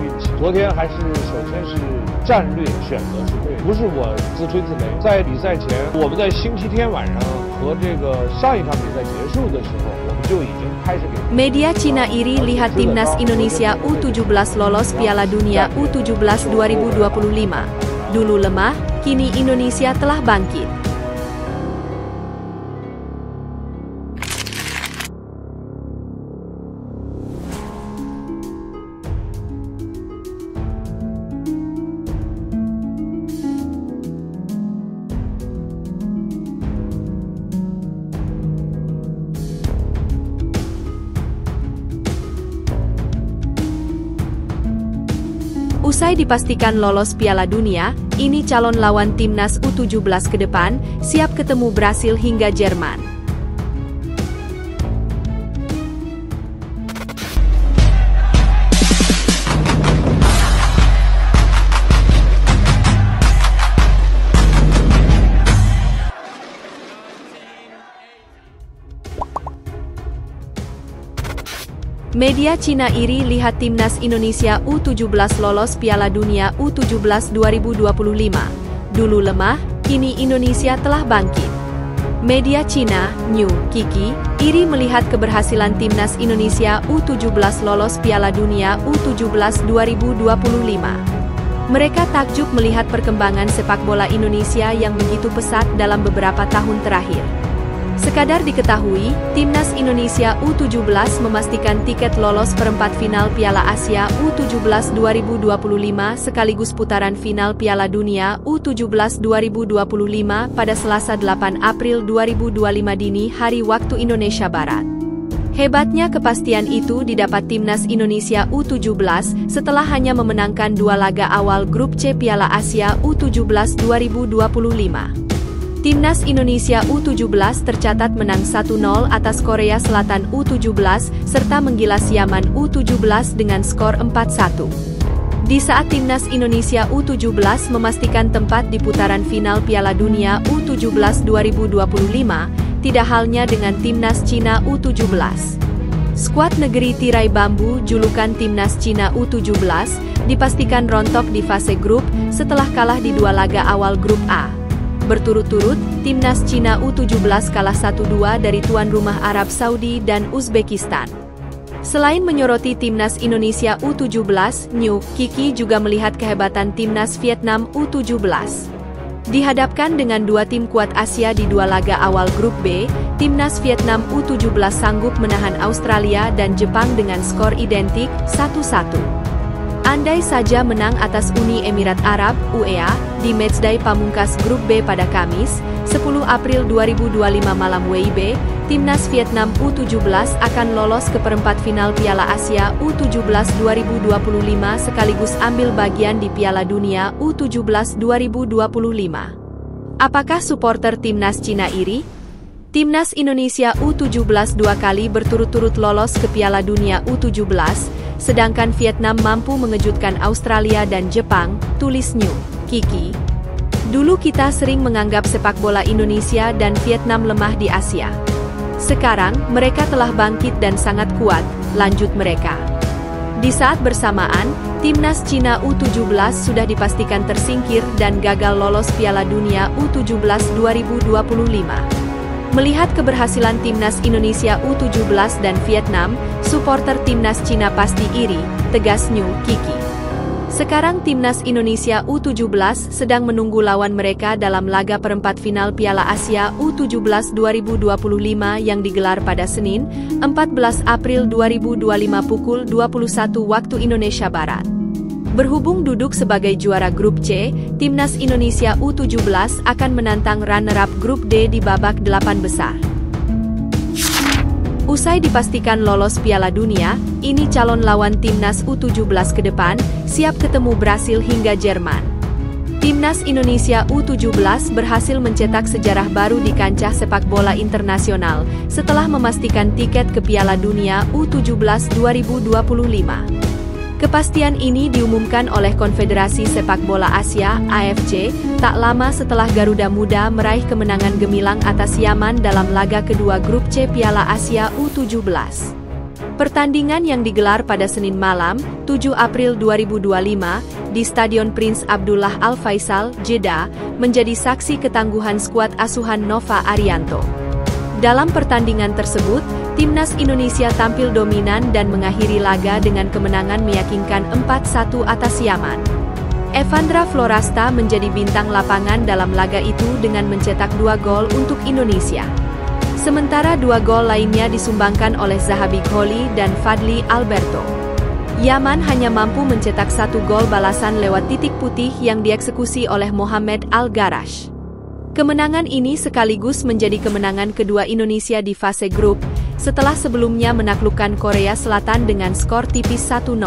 运气。昨天还是首先是战略选择是对的，不是我自吹自擂。在比赛前，我们在星期天晚上和这个上一场比赛结束的时候，我们就已经开始给 Media Cina iri lihat Timnas Indonesia U17 lolos Piala Dunia U17 2025. Dulu lemah, kini Indonesia telah bangkit. Usai dipastikan lolos Piala Dunia, ini calon lawan Timnas U17 ke depan, siap ketemu Brasil hingga Jerman. Media Cina iri lihat Timnas Indonesia U17 lolos Piala Dunia U17 2025. Dulu lemah, kini Indonesia telah bangkit. Media Cina, New Kiki, iri melihat keberhasilan Timnas Indonesia U17 lolos Piala Dunia U17 2025. Mereka takjub melihat perkembangan sepak bola Indonesia yang begitu pesat dalam beberapa tahun terakhir. Sekadar diketahui, Timnas Indonesia U17 memastikan tiket lolos perempat final Piala Asia U17 2025 sekaligus putaran final Piala Dunia U17 2025 pada Selasa 8 April 2025 dini hari waktu Indonesia Barat. Hebatnya kepastian itu didapat Timnas Indonesia U17 setelah hanya memenangkan 2 laga awal grup C Piala Asia U17 2025. Timnas Indonesia U17 tercatat menang 1-0 atas Korea Selatan U17 serta menggilas Yaman U17 dengan skor 4-1. Di saat Timnas Indonesia U17 memastikan tempat di putaran final Piala Dunia U17 2025, tidak halnya dengan Timnas Cina U17. Skuad negeri tirai bambu julukan Timnas Cina U17 dipastikan rontok di fase grup setelah kalah di 2 laga awal grup A. Berturut-turut, Timnas Cina U17 kalah 1-2 dari tuan rumah Arab Saudi dan Uzbekistan. Selain menyoroti Timnas Indonesia U17, New Kiki juga melihat kehebatan Timnas Vietnam U17. Dihadapkan dengan 2 tim kuat Asia di 2 laga awal grup B, Timnas Vietnam U17 sanggup menahan Australia dan Jepang dengan skor identik, 1-1. Andai saja menang atas Uni Emirat Arab (UEA) di matchday pamungkas grup B pada Kamis, 10 April 2025 malam WIB, Timnas Vietnam U17 akan lolos ke perempat final Piala Asia U17 2025 sekaligus ambil bagian di Piala Dunia U17 2025. Apakah supporter Timnas Cina iri? Timnas Indonesia U17 2 kali berturut-turut lolos ke Piala Dunia U17, sedangkan Vietnam mampu mengejutkan Australia dan Jepang, tulis New Kiki. Dulu kita sering menganggap sepak bola Indonesia dan Vietnam lemah di Asia. Sekarang, mereka telah bangkit dan sangat kuat, lanjut mereka. Di saat bersamaan, Timnas Cina U17 sudah dipastikan tersingkir dan gagal lolos Piala Dunia U17 2025. Melihat keberhasilan Timnas Indonesia U17 dan Vietnam, supporter Timnas Cina pasti iri, tegas New Kiki. Sekarang Timnas Indonesia U17 sedang menunggu lawan mereka dalam laga perempat final Piala Asia U17 2025 yang digelar pada Senin, 14 April 2025 pukul 21 waktu Indonesia Barat. Berhubung duduk sebagai juara grup C, Timnas Indonesia U17 akan menantang runner-up grup D di babak 8 besar. Usai dipastikan lolos Piala Dunia, ini calon lawan Timnas U17 ke depan, siap ketemu Brasil hingga Jerman. Timnas Indonesia U17 berhasil mencetak sejarah baru di kancah sepak bola internasional, setelah memastikan tiket ke Piala Dunia U17 2025. Kepastian ini diumumkan oleh Konfederasi Sepak Bola Asia (AFC) tak lama setelah Garuda Muda meraih kemenangan gemilang atas Yaman dalam laga kedua grup C Piala Asia U17. Pertandingan yang digelar pada Senin malam, 7 April 2025, di Stadion Prince Abdullah Al Faisal, Jeddah, menjadi saksi ketangguhan skuad asuhan Nova Arianto. Dalam pertandingan tersebut, Timnas Indonesia tampil dominan dan mengakhiri laga dengan kemenangan meyakinkan 4-1 atas Yaman. Evandra Florasta menjadi bintang lapangan dalam laga itu dengan mencetak 2 gol untuk Indonesia. Sementara 2 gol lainnya disumbangkan oleh Zahabi Gholi dan Fadli Alberto. Yaman hanya mampu mencetak 1 gol balasan lewat titik putih yang dieksekusi oleh Mohamed Al-Garash. Kemenangan ini sekaligus menjadi kemenangan kedua Indonesia di fase grup, setelah sebelumnya menaklukkan Korea Selatan dengan skor tipis 1-0.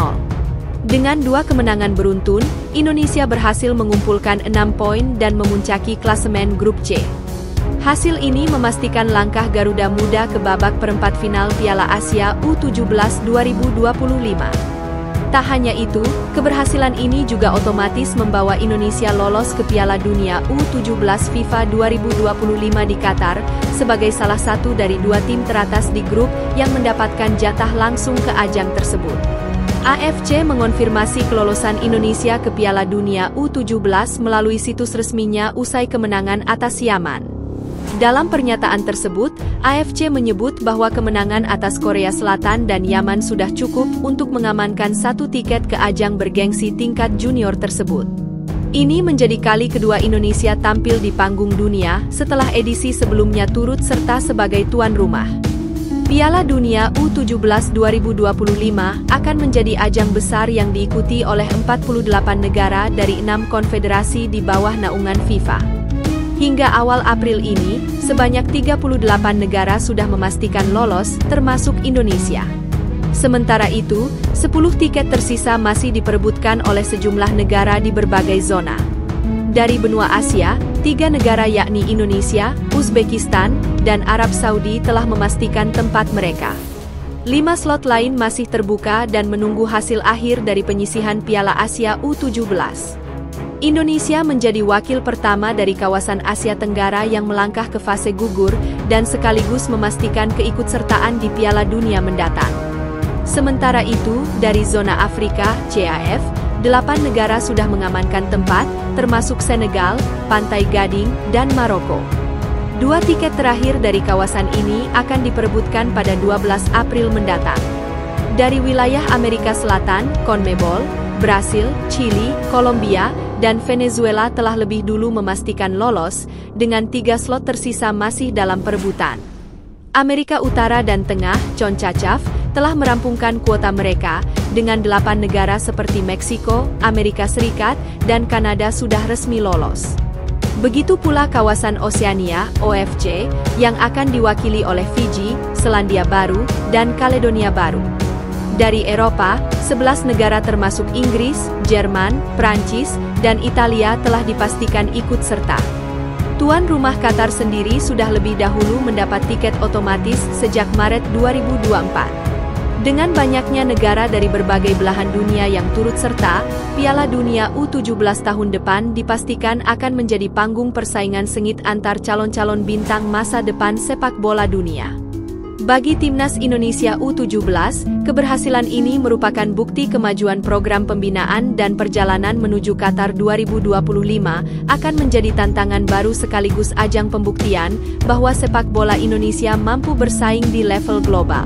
Dengan 2 kemenangan beruntun, Indonesia berhasil mengumpulkan 6 poin dan memuncaki klasemen grup C. Hasil ini memastikan langkah Garuda Muda ke babak perempat final Piala Asia U17 2025. Tak hanya itu, keberhasilan ini juga otomatis membawa Indonesia lolos ke Piala Dunia U17 FIFA 2025 di Qatar, sebagai salah satu dari 2 tim teratas di grup yang mendapatkan jatah langsung ke ajang tersebut. AFC mengonfirmasi kelolosan Indonesia ke Piala Dunia U17 melalui situs resminya usai kemenangan atas Yaman. Dalam pernyataan tersebut, AFC menyebut bahwa kemenangan atas Korea Selatan dan Yaman sudah cukup untuk mengamankan 1 tiket ke ajang bergengsi tingkat junior tersebut. Ini menjadi kali kedua Indonesia tampil di panggung dunia setelah edisi sebelumnya turut serta sebagai tuan rumah. Piala Dunia U17 2025 akan menjadi ajang besar yang diikuti oleh 48 negara dari 6 konfederasi di bawah naungan FIFA. Hingga awal April ini, sebanyak 38 negara sudah memastikan lolos, termasuk Indonesia. Sementara itu, 10 tiket tersisa masih diperebutkan oleh sejumlah negara di berbagai zona. Dari benua Asia, 3 negara yakni Indonesia, Uzbekistan, dan Arab Saudi telah memastikan tempat mereka. 5 slot lain masih terbuka dan menunggu hasil akhir dari penyisihan Piala Asia U17. Indonesia menjadi wakil pertama dari kawasan Asia Tenggara yang melangkah ke fase gugur dan sekaligus memastikan keikutsertaan di Piala Dunia mendatang. Sementara itu, dari zona Afrika, CAF, 8 negara sudah mengamankan tempat, termasuk Senegal, Pantai Gading, dan Maroko. 2 tiket terakhir dari kawasan ini akan diperebutkan pada 12 April mendatang. Dari wilayah Amerika Selatan, CONMEBOL, Brasil, Chili, Kolombia, dan Venezuela telah lebih dulu memastikan lolos, dengan 3 slot tersisa masih dalam perebutan. Amerika Utara dan Tengah, CONCACAF, telah merampungkan kuota mereka, dengan 8 negara seperti Meksiko, Amerika Serikat, dan Kanada sudah resmi lolos. Begitu pula kawasan Oseania, OFC, yang akan diwakili oleh Fiji, Selandia Baru, dan Kaledonia Baru. Dari Eropa, 11 negara termasuk Inggris, Jerman, Prancis, dan Italia telah dipastikan ikut serta. Tuan rumah Qatar sendiri sudah lebih dahulu mendapat tiket otomatis sejak Maret 2024. Dengan banyaknya negara dari berbagai belahan dunia yang turut serta, Piala Dunia U17 tahun depan dipastikan akan menjadi panggung persaingan sengit antar calon-calon bintang masa depan sepak bola dunia. Bagi Timnas Indonesia U17, keberhasilan ini merupakan bukti kemajuan program pembinaan dan perjalanan menuju Qatar 2025 akan menjadi tantangan baru sekaligus ajang pembuktian bahwa sepak bola Indonesia mampu bersaing di level global.